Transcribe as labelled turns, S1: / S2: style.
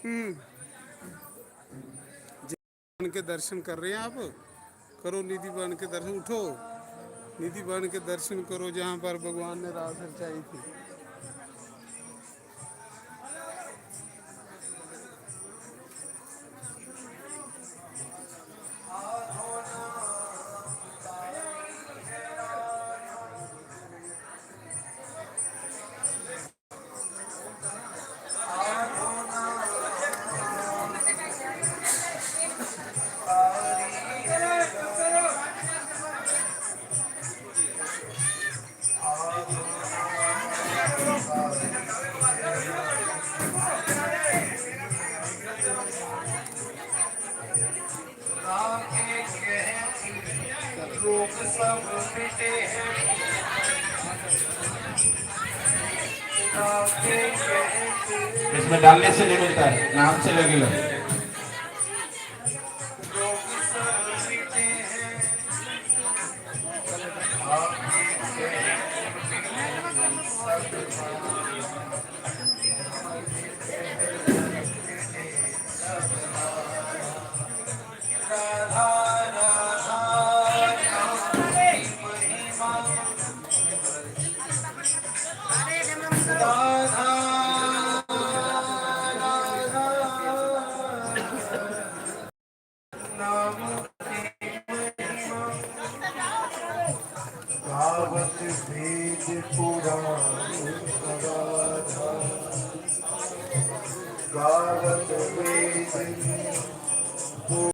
S1: हम्म। बन के दर्शन कर रहे हैं आप? करो निधि बन के दर्शन, उठो। निधि बन के दर्शन करो जहाँ पर भगवान ने रास रचाई थी।
S2: रोग सब मिटे हैं, इसमें डालने से नहीं मिलता है, नाम से लगेगा। रोग सब मिटे हैं, राधा राधा महिमा, राधा नाम गावत वेद पुराण गावत वेद